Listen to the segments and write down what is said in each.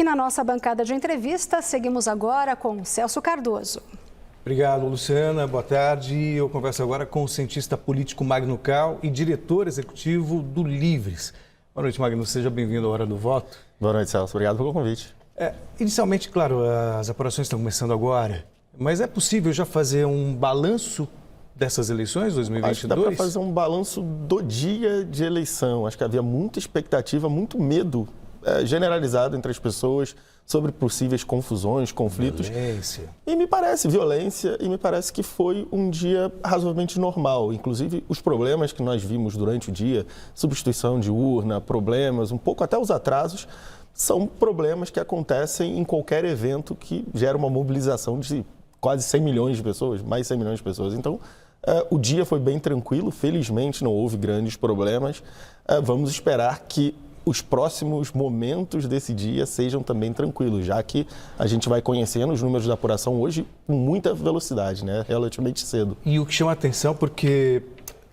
E na nossa bancada de entrevista, seguimos agora com Celso Cardoso. Obrigado, Luciana. Boa tarde. Eu converso agora com o cientista político Magno Cal e diretor executivo do Livres. Boa noite, Magno. Seja bem-vindo à Hora do Voto. Boa noite, Celso. Obrigado pelo convite. Inicialmente, claro, as apurações estão começando agora, mas é possível já fazer um balanço dessas eleições 2022? Acho que dá para fazer um balanço do dia de eleição. Acho que havia muita expectativa, muito medo generalizado entre as pessoas sobre possíveis confusões, conflitos. Violência. E me parece violência, e me parece que foi um dia razoavelmente normal. Inclusive, os problemas que nós vimos durante o dia, substituição de urna, problemas, um pouco até os atrasos, são problemas que acontecem em qualquer evento que gera uma mobilização de quase 100 milhões de pessoas, mais 100 milhões de pessoas. Então, o dia foi bem tranquilo, felizmente não houve grandes problemas. Vamos esperar que os próximos momentos desse dia sejam também tranquilos, já que a gente vai conhecendo os números da apuração hoje com muita velocidade, né? Relativamente cedo. E o que chama a atenção, porque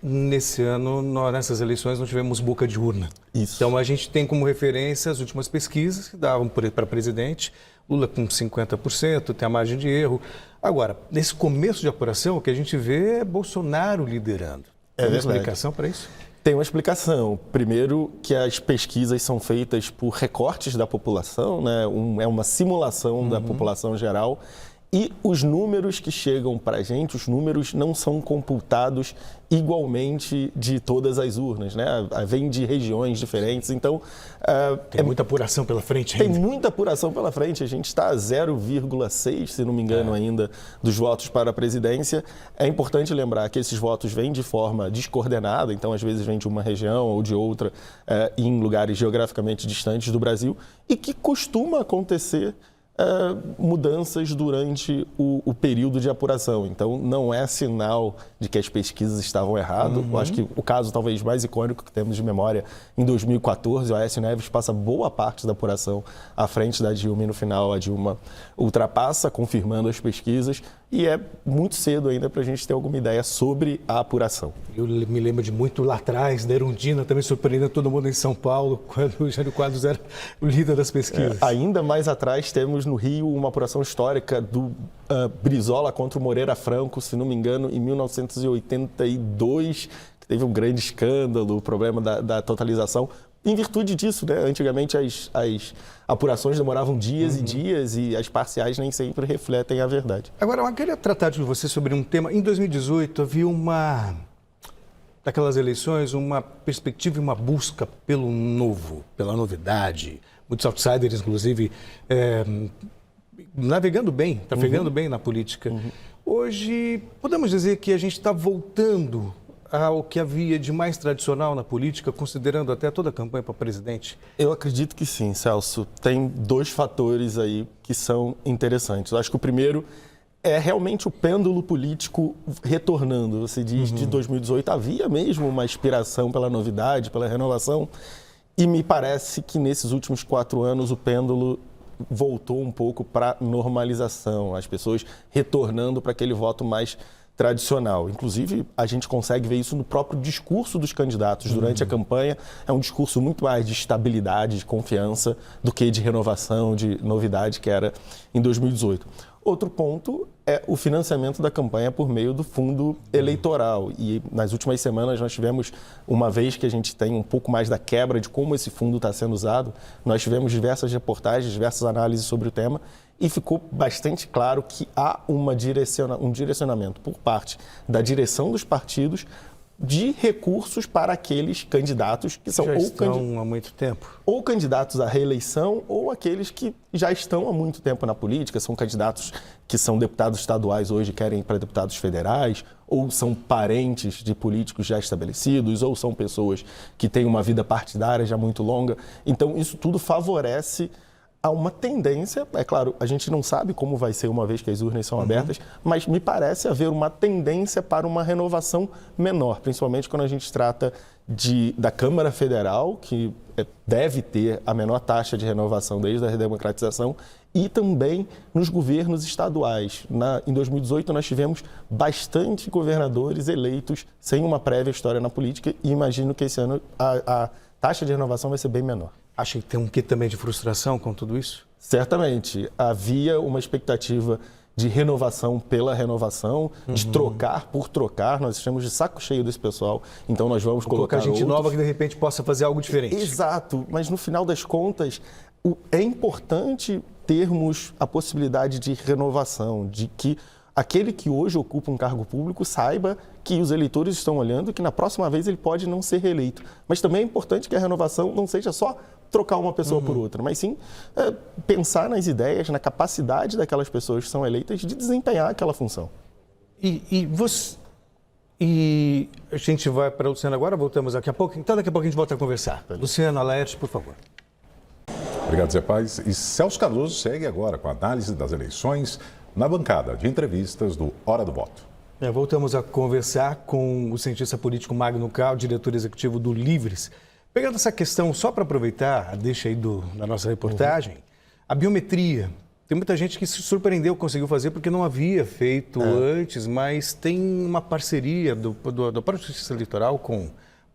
nesse ano, nessas eleições, não tivemos boca de urna. Isso. Então, a gente tem como referência as últimas pesquisas que davam para presidente, Lula com 50%, tem a margem de erro. Agora, nesse começo de apuração, o que a gente vê é Bolsonaro liderando. Tem uma explicação para isso? Tem uma explicação. Primeiro, que as pesquisas são feitas por recortes da população, né? É uma simulação da população geral. E os números que chegam para a gente, os números não são computados igualmente de todas as urnas, né? Vem de regiões diferentes, então... Tem muita apuração pela frente ainda. Tem muita apuração pela frente, a gente está a 0,6, se não me engano ainda, dos votos para a presidência. É importante lembrar que esses votos vêm de forma descoordenada, então às vezes vem de uma região ou de outra, em lugares geograficamente distantes do Brasil, e que costuma acontecer mudanças durante o período de apuração. Então, não é sinal de que as pesquisas estavam erradas. Eu acho que o caso talvez mais icônico que temos de memória, em 2014, o Aécio Neves passa boa parte da apuração à frente da Dilma e no final a Dilma ultrapassa, confirmando as pesquisas. E é muito cedo ainda para a gente ter alguma ideia sobre a apuração. Eu me lembro de muito lá atrás, da Erundina também surpreendendo todo mundo em São Paulo, quando o Jânio Quadros era o líder das pesquisas. Ainda mais atrás temos no Rio uma apuração histórica do Brizola contra o Moreira Franco, se não me engano, em 1982, que teve um grande escândalo, o problema da totalização. Em virtude disso, né? Antigamente as apurações demoravam dias e dias e as parciais nem sempre refletem a verdade. Agora, eu queria tratar de você sobre um tema. Em 2018, havia daquelas eleições, uma perspectiva e uma busca pelo novo, pela novidade. Muitos outsiders, inclusive, navegando bem, trafegando bem na política. Hoje, podemos dizer que a gente está voltando ao que havia de mais tradicional na política, considerando até toda a campanha para presidente? Eu acredito que sim, Celso. Tem dois fatores aí que são interessantes. Eu acho que o primeiro é realmente o pêndulo político retornando. Você diz, de 2018 havia mesmo uma aspiração pela novidade, pela renovação, e me parece que nesses últimos 4 anos o pêndulo voltou um pouco para normalização, as pessoas retornando para aquele voto mais tradicional. Inclusive, a gente consegue ver isso no próprio discurso dos candidatos durante a campanha. É um discurso muito mais de estabilidade, de confiança, do que de renovação, de novidade, que era em 2018. Outro ponto é o financiamento da campanha por meio do fundo eleitoral. E nas últimas semanas nós tivemos, uma vez que a gente tem um pouco mais da quebra de como esse fundo está sendo usado, nós tivemos diversas reportagens, diversas análises sobre o tema, e ficou bastante claro que há um direcionamento por parte da direção dos partidos de recursos para aqueles candidatos que são já estão há muito tempo, ou candidatos à reeleição, ou aqueles que já estão há muito tempo na política, são candidatos que são deputados estaduais hoje, querem ir para deputados federais, ou são parentes de políticos já estabelecidos, ou são pessoas que têm uma vida partidária já muito longa. Então, isso tudo favorece há uma tendência, é claro, a gente não sabe como vai ser uma vez que as urnas são abertas, mas me parece haver uma tendência para uma renovação menor, principalmente quando a gente trata da Câmara Federal, que deve ter a menor taxa de renovação desde a redemocratização, e também nos governos estaduais. Em 2018, nós tivemos bastante governadores eleitos sem uma prévia história na política, e imagino que esse ano a taxa de renovação vai ser bem menor. Acha que tem um quê também de frustração com tudo isso? Certamente. Havia uma expectativa de renovação pela renovação, de trocar por trocar. Nós estamos de saco cheio desse pessoal, então nós vamos colocar gente outros. nova que de repente possa fazer algo diferente. Exato, mas no final das contas, é importante termos a possibilidade de renovação, de que aquele que hoje ocupa um cargo público saiba que os eleitores estão olhando e que na próxima vez ele pode não ser reeleito. Mas também é importante que a renovação não seja só trocar uma pessoa por outra, mas sim pensar nas ideias, na capacidade daquelas pessoas que são eleitas de desempenhar aquela função. E a gente vai para o Luciano agora, voltamos daqui a pouco. Então daqui a pouco a gente volta a conversar. Luciano Alerj, por favor. Obrigado, Zé Paz. E Celso Cardoso segue agora com a análise das eleições na bancada de entrevistas do Hora do Voto. Voltamos a conversar com o cientista político Magno Cal, diretor executivo do Livres. Pegando essa questão, só para aproveitar, deixa aí da nossa reportagem, a biometria. Tem muita gente que se surpreendeu, conseguiu fazer porque não havia feito antes, mas tem uma parceria do próprio Justiça Eleitoral com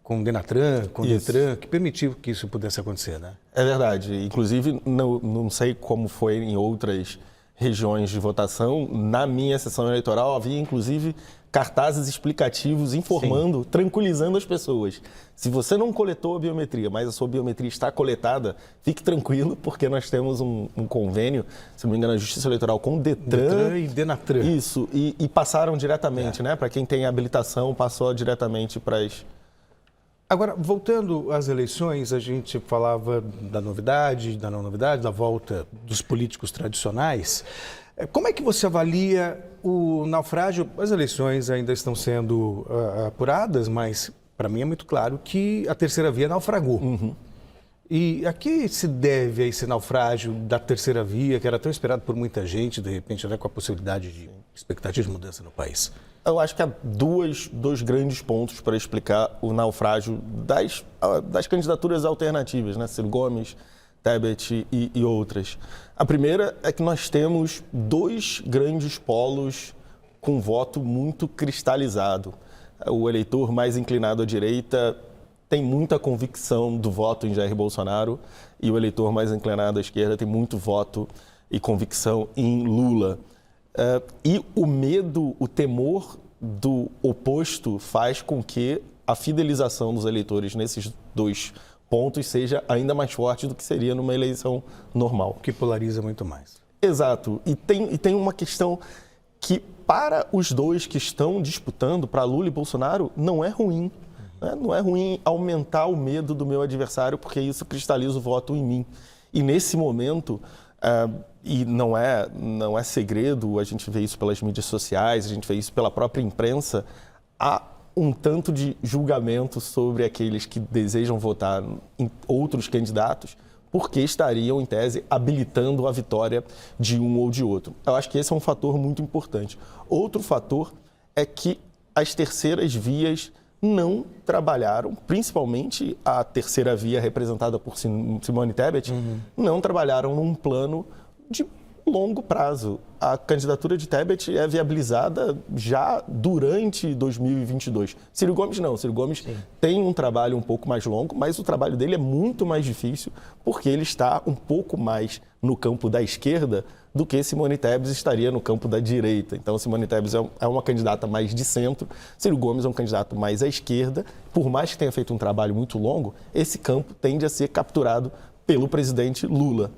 o Denatran, com o Detran, que permitiu que isso pudesse acontecer, né? É verdade. Inclusive, não sei como foi em outras regiões de votação, na minha sessão eleitoral havia inclusive cartazes explicativos informando, tranquilizando as pessoas. Se você não coletou a biometria, mas a sua biometria está coletada, fique tranquilo, porque nós temos um convênio, se não me engano, a Justiça Eleitoral com o Detran e Denatran. Isso, e passaram diretamente, né? Para quem tem habilitação, passou diretamente para as... Agora, voltando às eleições, a gente falava da novidade, da não novidade, da volta dos políticos tradicionais. Como é que você avalia o naufrágio? As eleições ainda estão sendo apuradas, mas para mim é muito claro que a terceira via naufragou. E a que se deve a esse naufrágio da terceira via, que era tão esperado por muita gente, de repente, até com a possibilidade de expectativa de mudança no país? Eu acho que há dois grandes pontos para explicar o naufrágio das candidaturas alternativas, né? Ciro Gomes, Tebet e outras. A primeira é que nós temos dois grandes polos com voto muito cristalizado. O eleitor mais inclinado à direita tem muita convicção do voto em Jair Bolsonaro e o eleitor mais inclinado à esquerda tem muito voto e convicção em Lula. E o medo, o temor do oposto faz com que a fidelização dos eleitores nesses dois pontos seja ainda mais forte do que seria numa eleição normal. Que polariza muito mais. Exato. E tem uma questão que, para os dois que estão disputando, para Lula e Bolsonaro, não é ruim. Né? Não é ruim aumentar o medo do meu adversário, porque isso cristaliza o voto em mim. E nesse momento... e não é segredo, a gente vê isso pelas mídias sociais, a gente vê isso pela própria imprensa, há um tanto de julgamento sobre aqueles que desejam votar em outros candidatos, porque estariam, em tese, habilitando a vitória de um ou de outro. Eu acho que esse é um fator muito importante. Outro fator é que as terceiras vias não trabalharam, principalmente a terceira via representada por Simone Tebet, não trabalharam num plano de longo prazo. A candidatura de Tebet é viabilizada já durante 2022. Ciro Gomes não. Ciro Gomes tem um trabalho um pouco mais longo, mas o trabalho dele é muito mais difícil porque ele está um pouco mais no campo da esquerda do que Simone Tebet estaria no campo da direita. Então, Simone Tebet é uma candidata mais de centro, Ciro Gomes é um candidato mais à esquerda. Por mais que tenha feito um trabalho muito longo, esse campo tende a ser capturado pelo presidente Lula.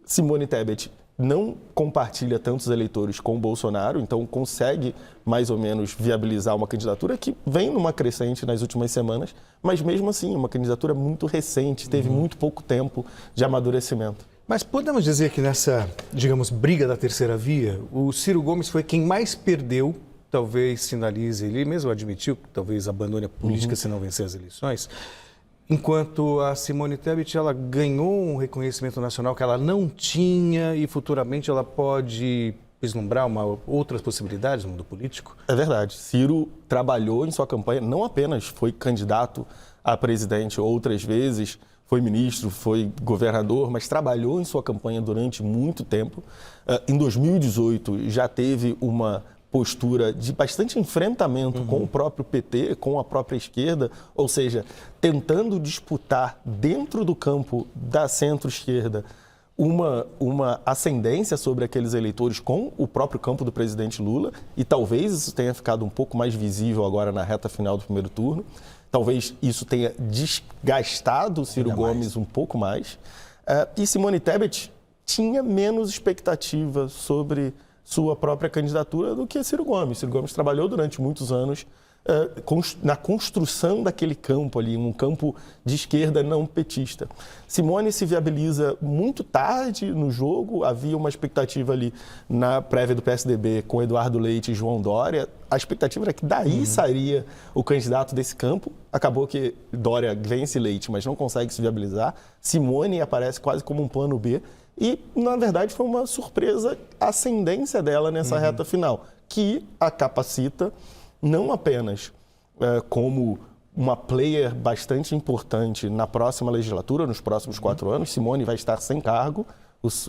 Simone Tebet não compartilha tantos eleitores com o Bolsonaro, então consegue mais ou menos viabilizar uma candidatura que vem numa crescente nas últimas semanas, mas mesmo assim, uma candidatura muito recente, teve muito pouco tempo de amadurecimento. Mas podemos dizer que nessa, digamos, briga da terceira via, o Ciro Gomes foi quem mais perdeu, talvez sinalize, ele mesmo admitiu que talvez abandone a política se não vencer as eleições, enquanto a Simone Tebet, ela ganhou um reconhecimento nacional que ela não tinha e futuramente ela pode vislumbrar outras possibilidades no mundo político? É verdade. Ciro trabalhou em sua campanha, não apenas foi candidato a presidente outras vezes, foi ministro, foi governador, mas trabalhou em sua campanha durante muito tempo. Em 2018 já teve uma postura de bastante enfrentamento com o próprio PT, com a própria esquerda, ou seja, tentando disputar dentro do campo da centro-esquerda uma ascendência sobre aqueles eleitores com o próprio campo do presidente Lula, e talvez isso tenha ficado um pouco mais visível agora na reta final do primeiro turno. Talvez isso tenha desgastado o Ciro Gomes um pouco mais. E Simone Tebet tinha menos expectativa sobre sua própria candidatura do que Ciro Gomes. Ciro Gomes trabalhou durante muitos anos na construção daquele campo ali, um campo de esquerda não petista. Simone se viabiliza muito tarde no jogo, havia uma expectativa ali na prévia do PSDB com Eduardo Leite e João Dória. A expectativa era que daí sairia o candidato desse campo. Acabou que Dória vence Leite, mas não consegue se viabilizar. Simone aparece quase como um plano B. E, na verdade, foi uma surpresa a ascendência dela nessa reta final, que a capacita não apenas como uma player bastante importante na próxima legislatura, nos próximos 4 anos. Simone vai estar sem cargo,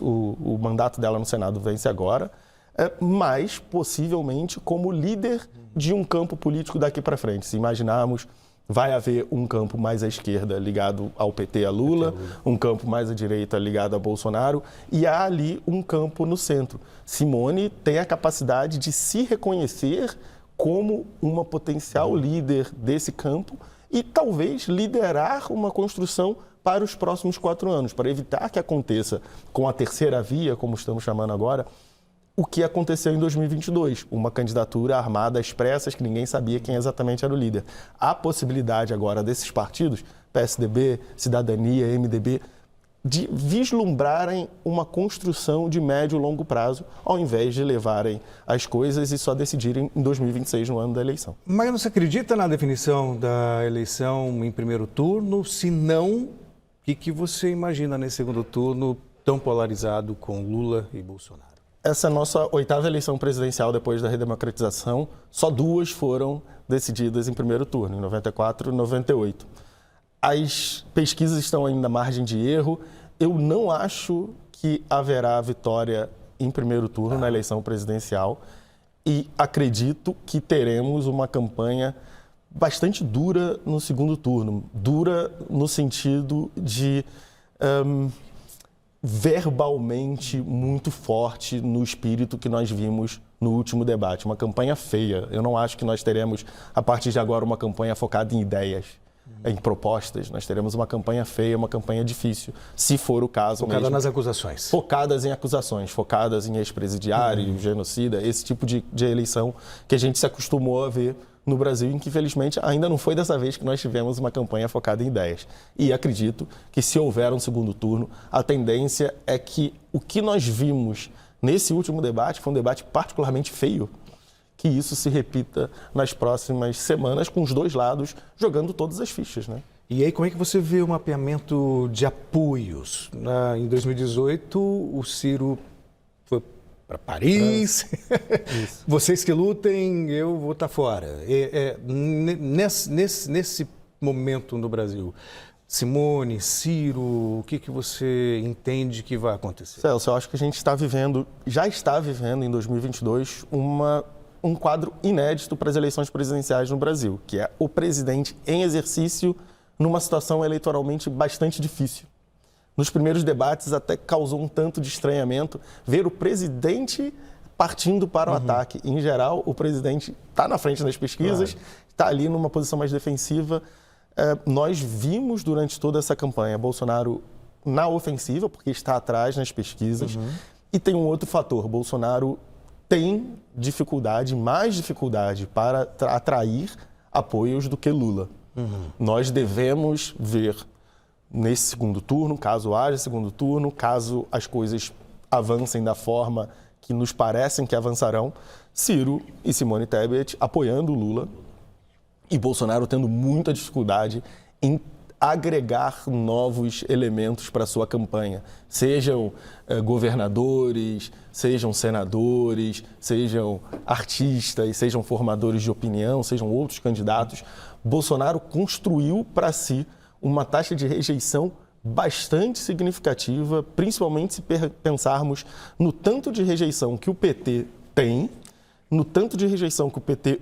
o mandato dela no Senado vence agora, mas possivelmente como líder de um campo político daqui para frente. Se imaginarmos, vai haver um campo mais à esquerda ligado ao PT, a Lula, um campo mais à direita ligado a Bolsonaro, e há ali um campo no centro. Simone tem a capacidade de se reconhecer como uma potencial líder desse campo e talvez liderar uma construção para os próximos 4 anos, para evitar que aconteça com a terceira via, como estamos chamando agora, o que aconteceu em 2022, uma candidatura armada às pressas que ninguém sabia quem exatamente era o líder. Há possibilidade agora desses partidos, PSDB, Cidadania, MDB, de vislumbrarem uma construção de médio e longo prazo, ao invés de levarem as coisas e só decidirem em 2026, no ano da eleição. Mas você acredita na definição da eleição em primeiro turno? Se não, o que você imagina nesse segundo turno tão polarizado com Lula e Bolsonaro? Essa é a nossa 8ª eleição presidencial depois da redemocratização. Só 2 foram decididas em primeiro turno, em 94 e 98. As pesquisas estão ainda à margem de erro. Eu não acho que haverá vitória em primeiro turno na eleição presidencial e acredito que teremos uma campanha bastante dura no segundo turno. Dura no sentido de verbalmente muito forte no espírito que nós vimos no último debate. Uma campanha feia. Eu não acho que nós teremos, a partir de agora, uma campanha focada em ideias, em propostas. Nós teremos uma campanha feia, uma campanha difícil, se for o caso focada mesmo. nas acusações. Focadas em acusações, focadas em ex-presidiário, genocida, esse tipo de eleição que a gente se acostumou a ver no Brasil, em que, infelizmente, ainda não foi dessa vez que nós tivemos uma campanha focada em ideias. E acredito que, se houver um segundo turno, a tendência é que o que nós vimos nesse último debate foi um debate particularmente feio, que isso se repita nas próximas semanas, com os dois lados jogando todas as fichas, né? E aí, como é que você vê o mapeamento de apoios? Em 2018, o Ciro foi para Paris. Vocês que lutem, eu vou estar fora. Nesse momento no Brasil, Simone, Ciro, o que você entende que vai acontecer? Celso, eu acho que a gente já está vivendo em 2022 um quadro inédito para as eleições presidenciais no Brasil, que é o presidente em exercício numa situação eleitoralmente bastante difícil. Nos primeiros debates até causou um tanto de estranhamento ver o presidente partindo para o ataque. Em geral, o presidente está na frente das pesquisas, está ali numa posição mais defensiva. Nós vimos durante toda essa campanha Bolsonaro na ofensiva, porque está atrás nas pesquisas. E tem um outro fator, Bolsonaro tem mais dificuldade para atrair apoios do que Lula. Nós devemos ver nesse segundo turno, caso haja segundo turno, caso as coisas avancem da forma que nos parecem que avançarão, Ciro e Simone Tebet apoiando o Lula e Bolsonaro tendo muita dificuldade em agregar novos elementos para a sua campanha, sejam governadores, sejam senadores, sejam artistas, sejam formadores de opinião, sejam outros candidatos. Bolsonaro construiu para si uma taxa de rejeição bastante significativa, principalmente se pensarmos no tanto de rejeição que o PT tem, no tanto de rejeição que o PT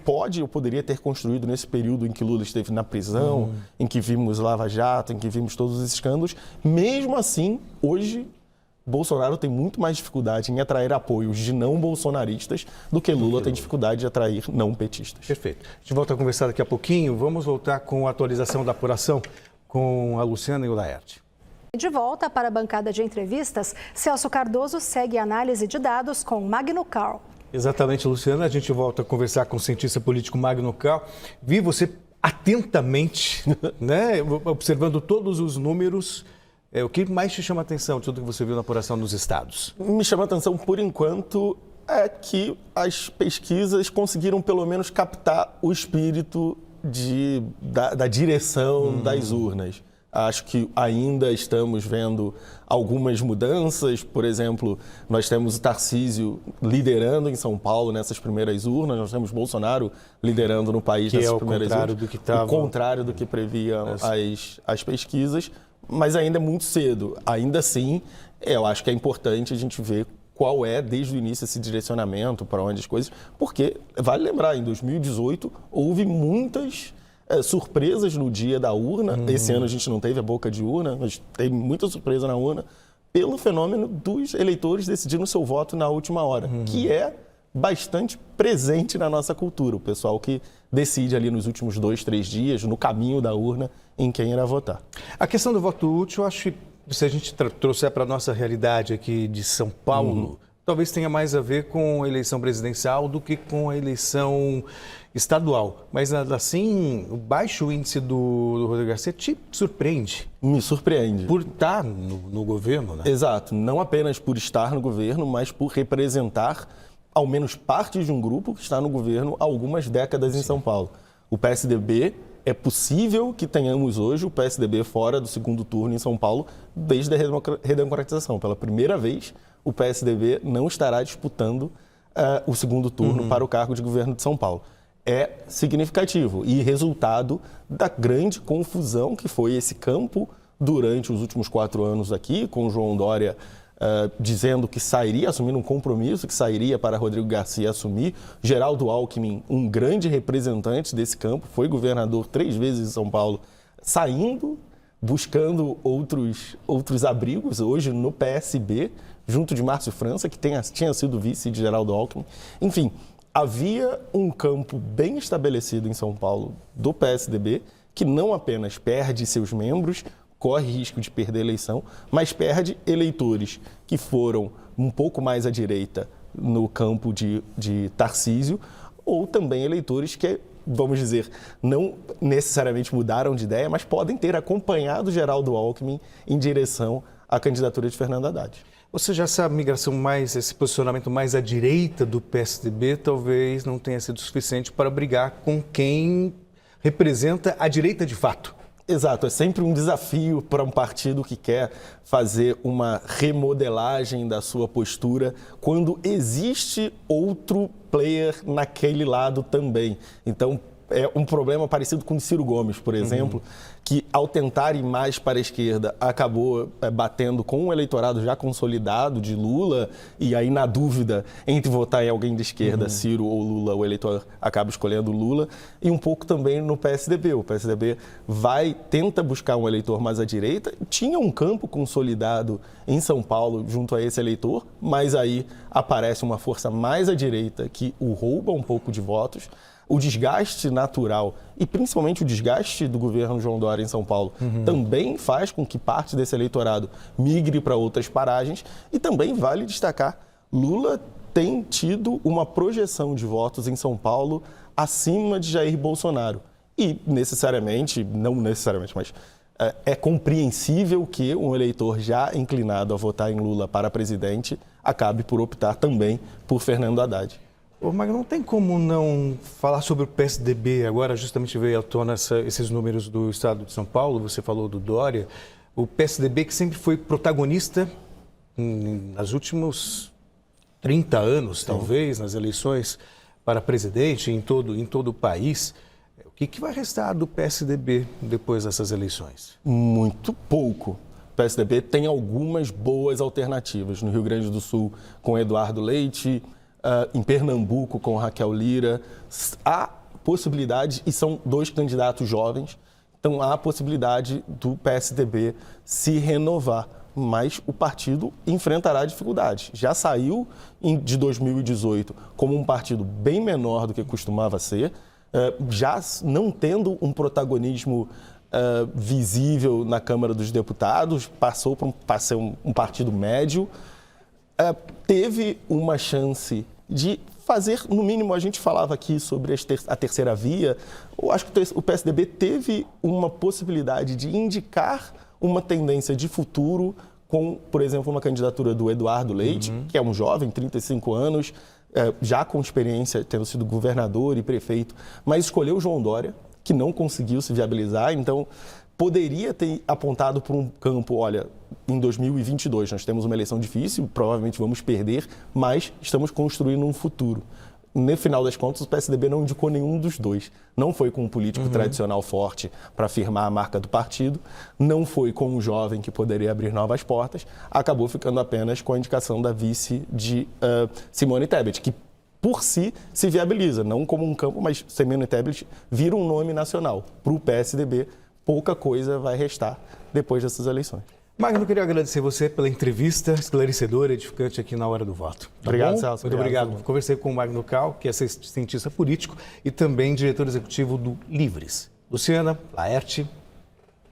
pode ou poderia ter construído nesse período em que Lula esteve na prisão, em que vimos Lava Jato, em que vimos todos os escândalos, mesmo assim, hoje, Bolsonaro tem muito mais dificuldade em atrair apoios de não bolsonaristas do que Lula tem dificuldade de atrair não petistas. Perfeito. A gente volta a conversar daqui a pouquinho. Vamos voltar com a atualização da apuração com a Luciana e o Laerte. De volta para a bancada de entrevistas, Celso Cardoso segue a análise de dados com Magno Carl. Exatamente, Luciana. A gente volta a conversar com o cientista político Magno Carl. Vi você atentamente, né, observando todos os números. O que mais te chama a atenção de tudo que você viu na apuração nos estados? Me chama a atenção, por enquanto, é que as pesquisas conseguiram pelo menos captar o espírito da direção das urnas. Acho que ainda estamos vendo algumas mudanças. Por exemplo, nós temos o Tarcísio liderando em São Paulo nessas primeiras urnas, nós temos Bolsonaro liderando no país nessas primeiras urnas. O contrário do que previam as pesquisas, mas ainda é muito cedo. Ainda assim, eu acho que é importante a gente ver qual é, desde o início, esse direcionamento, para onde as coisas... Porque, vale lembrar, em 2018, houve muitas surpresas no dia da urna. Esse ano a gente não teve a boca de urna, mas teve muita surpresa na urna, pelo fenômeno dos eleitores decidirem o seu voto na última hora, que é bastante presente na nossa cultura. O pessoal que decide ali nos últimos 2, 3 dias, no caminho da urna, em quem irá votar. A questão do voto útil, eu acho que se a gente trouxer para a nossa realidade aqui de São Paulo, talvez tenha mais a ver com a eleição presidencial do que com a eleição estadual. Mas, assim, o baixo índice do Rodrigo Garcia te surpreende? Me surpreende. Por estar no governo, né? Exato. Não apenas por estar no governo, mas por representar ao menos parte de um grupo que está no governo há algumas décadas em São Paulo. O PSDB, é possível que tenhamos hoje o PSDB fora do segundo turno em São Paulo desde a redemocratização. Pela primeira vez, o PSDB não estará disputando o segundo turno para o cargo de governo de São Paulo. É significativo e resultado da grande confusão que foi esse campo durante os últimos 4 anos aqui, com o João Dória dizendo que sairia, assumindo um compromisso que sairia para Rodrigo Garcia assumir. Geraldo Alckmin, um grande representante desse campo, foi governador 3 vezes em São Paulo, saindo, buscando outros abrigos, hoje no PSB, junto de Márcio França, que tinha sido vice de Geraldo Alckmin. Enfim, havia um campo bem estabelecido em São Paulo do PSDB, que não apenas perde seus membros, corre risco de perder a eleição, mas perde eleitores que foram um pouco mais à direita no campo de Tarcísio, ou também eleitores que, vamos dizer, não necessariamente mudaram de ideia, mas podem ter acompanhado Geraldo Alckmin em direção à candidatura de Fernando Haddad. Ou seja, essa migração esse posicionamento mais à direita do PSDB talvez não tenha sido suficiente para brigar com quem representa a direita de fato. Exato, é sempre um desafio para um partido que quer fazer uma remodelagem da sua postura quando existe outro player naquele lado também. Então, é um problema parecido com o Ciro Gomes, por exemplo, que ao tentar ir mais para a esquerda acabou batendo com um eleitorado já consolidado de Lula, e aí na dúvida entre votar em alguém de esquerda, Ciro ou Lula, o eleitor acaba escolhendo Lula, e um pouco também no PSDB. O PSDB tenta buscar um eleitor mais à direita, tinha um campo consolidado em São Paulo junto a esse eleitor, mas aí aparece uma força mais à direita que o rouba um pouco de votos. O desgaste natural e principalmente o desgaste do governo João Dória em São Paulo também faz com que parte desse eleitorado migre para outras paragens. E também vale destacar, Lula tem tido uma projeção de votos em São Paulo acima de Jair Bolsonaro. E não necessariamente, mas é compreensível que um eleitor já inclinado a votar em Lula para presidente acabe por optar também por Fernando Haddad. Mas não tem como não falar sobre o PSDB agora, justamente veio à tona esses números do estado de São Paulo, você falou do Dória, o PSDB que sempre foi protagonista nos últimos 30 anos, talvez, nas eleições para presidente em todo o país. O que vai restar do PSDB depois dessas eleições? Muito pouco. O PSDB tem algumas boas alternativas no Rio Grande do Sul, com Eduardo Leite, em Pernambuco com Raquel Lira. Há possibilidade, e são 2 candidatos jovens, então há a possibilidade do PSDB se renovar, mas o partido enfrentará dificuldades. Já saiu de 2018 como um partido bem menor do que costumava ser, já não tendo um protagonismo visível na Câmara dos Deputados, passou para ser um partido médio, teve uma chance de fazer, no mínimo, a gente falava aqui sobre a terceira via, eu acho que o PSDB teve uma possibilidade de indicar uma tendência de futuro com, por exemplo, uma candidatura do Eduardo Leite, que é um jovem, 35 anos, já com experiência, tendo sido governador e prefeito, mas escolheu João Dória, que não conseguiu se viabilizar, então poderia ter apontado para um campo, olha, em 2022 nós temos uma eleição difícil, provavelmente vamos perder, mas estamos construindo um futuro. No final das contas, o PSDB não indicou nenhum dos dois. Não foi com um político tradicional forte para afirmar a marca do partido, não foi com um jovem que poderia abrir novas portas, acabou ficando apenas com a indicação da vice de Simone Tebet, que por si se viabiliza, não como um campo, mas Simone Tebet vira um nome nacional. Para o PSDB, pouca coisa vai restar depois dessas eleições. Magno, eu queria agradecer você pela entrevista esclarecedora e edificante aqui na Hora do Voto. Tá obrigado, bom? Celso. Muito obrigado. Conversei com o Magno Cal, que é cientista político e também diretor executivo do Livres. Luciana, Laerte,